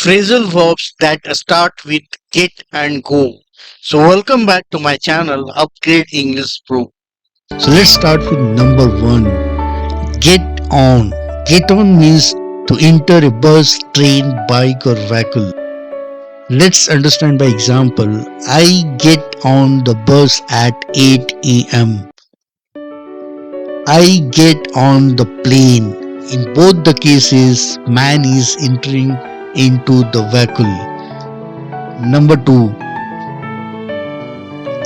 Phrasal verbs that start with get and go. So welcome back to my channel Upgrade English Pro. So let's start with number 1. Get on. Get on means to enter a bus, train, bike or vehicle. Let's understand by example. I get on the bus at 8 a.m. I get on the plane. In both the cases, man is entering into the vehicle. Number 2.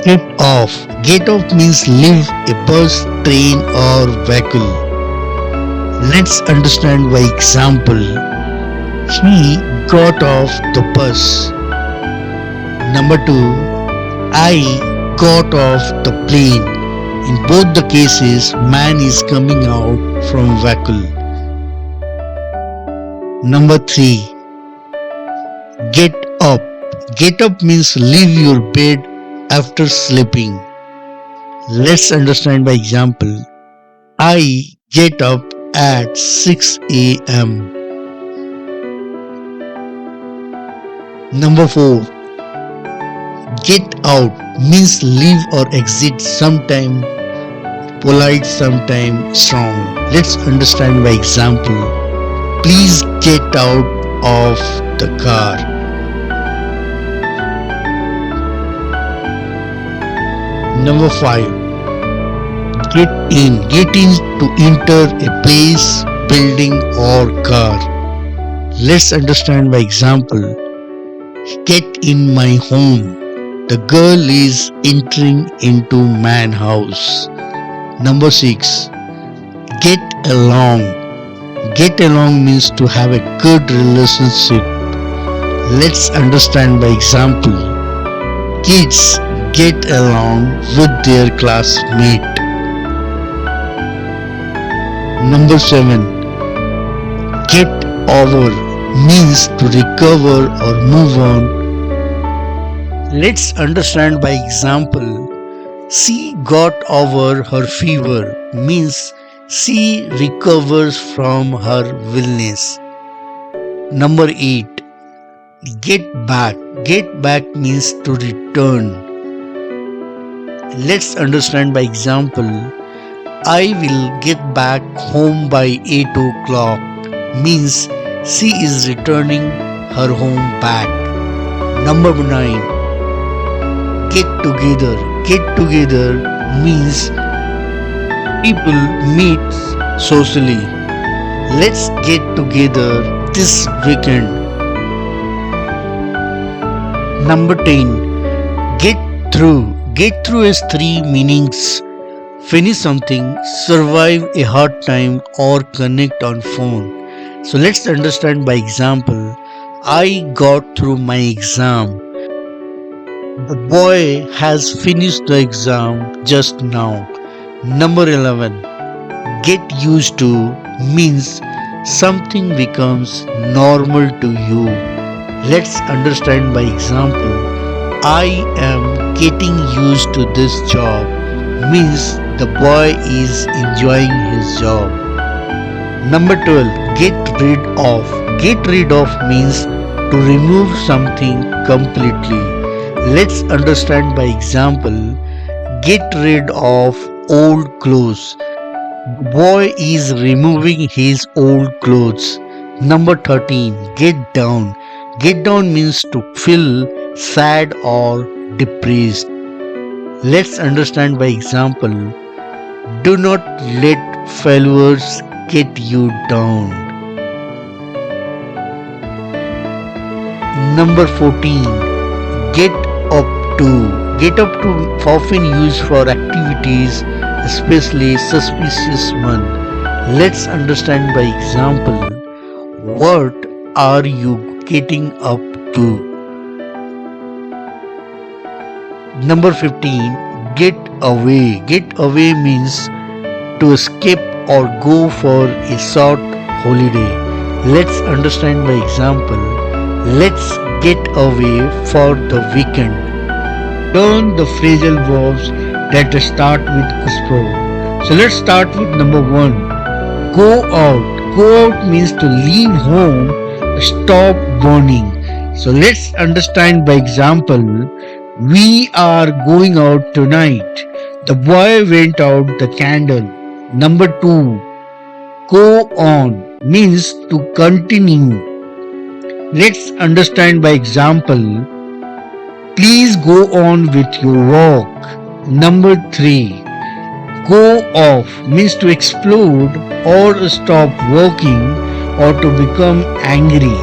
Get off. Get off means leave a bus, train or vehicle. Let's understand by example. He got off the bus. Number 2. I got off the plane. In both the cases, man is coming out from vehicle. Number 3. Get up. Get up means leave your bed after sleeping. Let's understand by example. I get up at 6 a.m. Number 4. Get out means leave or exit, sometime polite, sometime strong. Let's understand by example. Please get out of the car. Number 5. Get in. Get in to enter a place, building or car. Let's understand by example. Get in my home. The girl is entering into man house. Number 6. Get along. Get along means to have a good relationship. Let's understand by example. Kids get along with their classmate. Number 7. Get over means to recover or move on. Let's understand by example. She got over her fever means she recovers from her illness. Number 8. Get back. Get back means to return. Let's understand by example. I will get back home by 8 o'clock means she is returning her home back. Number 9. Get together. Get together means people meet socially. Let's get together this weekend. Number 10. Get through. Get through has 3 meanings. Finish something, survive a hard time or connect on phone. So let's understand by example. I got through my exam. The boy has finished the exam just now. Number 11. Get used to means something becomes normal to you. Let's understand by example. I am getting used to this job means the boy is enjoying his job. Number 12. Get rid of. Get rid of means to remove something completely. Let's understand by example. Get rid of old clothes. The boy is removing his old clothes. Number 13. Get down. Get down means to feel sad or depressed. Let's understand by example. Do not let failures get you down. Number 14. Get up to. Get up to often used for activities, especially suspicious one. Let's understand by example. What are you getting up to? Number 15. Get away. Get away means to escape or go for a short holiday. Let's understand by example. Let's get away for the weekend. Learn the phrasal verbs that start with "pro". So let's start with number 1. Go out. Go out means to leave home stop burning. So let's understand by example. We are going out tonight. The boy went out the candle. Number 2. Go on means to continue. Let's understand by example. Please go on with your walk. Number 3. Go off means to explode or stop working or to become angry.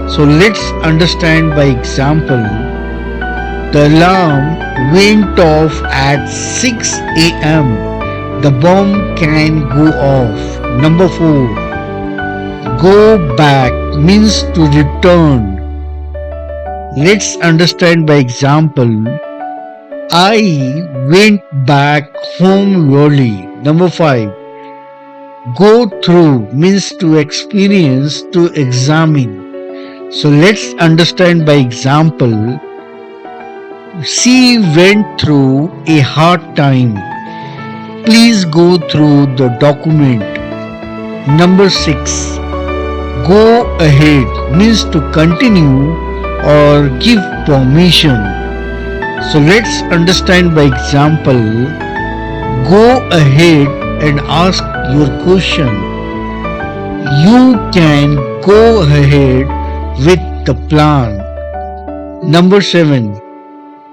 So let's understand by example. The alarm went off at 6 a.m. The bomb can go off. Number 4. Go back means to return. Let's understand by example. I went back home early. Number 5. Go through means to experience, to examine. So let's understand by example. She went through a hard time. Please go through the document. Number 6. Go ahead means to continue or give permission. So let's understand by example. Go ahead and ask your question. You can go ahead with the plan. Number 7.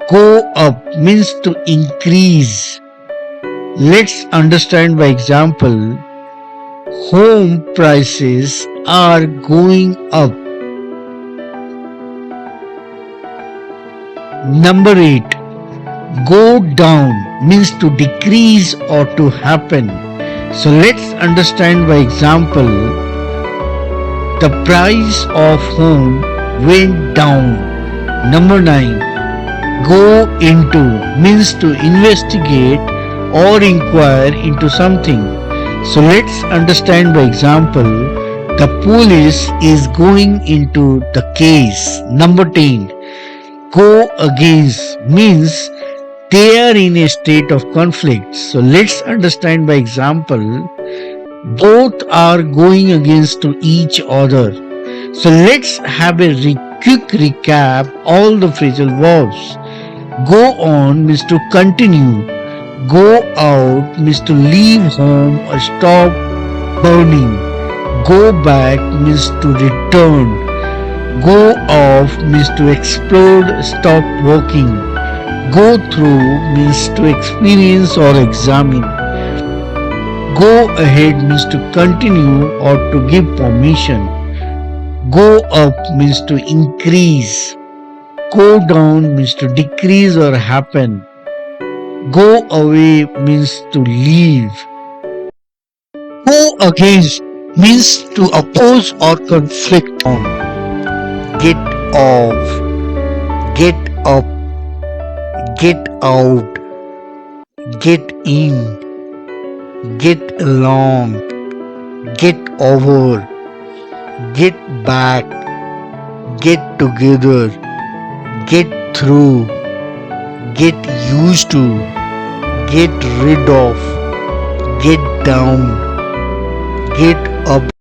Go up means to increase. Let's understand by example. Home prices are going up. Number 8. Go down means to decrease or to happen. So let's understand by example. The price of home went down. Number 9. Go into means to investigate or inquire into something. So let's understand by example. The police is going into the case. Number 10. Go against means they are in a state of conflict. So let's understand by example. Both are going against to each other. So let's have a quick recap all the phrasal verbs. Go on means to continue. Go out means to leave home or stop burning. Go back means to return. Go off means to explode, stop working. Go through means to experience or examine. Go ahead means to continue or to give permission. Go up means to increase. Go down means to decrease or happen. Go away means to leave. Go against means to oppose or conflict on. Get off, get up, get out, get in, get along, get over, get back, get together, get through, get used to, get rid of, get down, get up.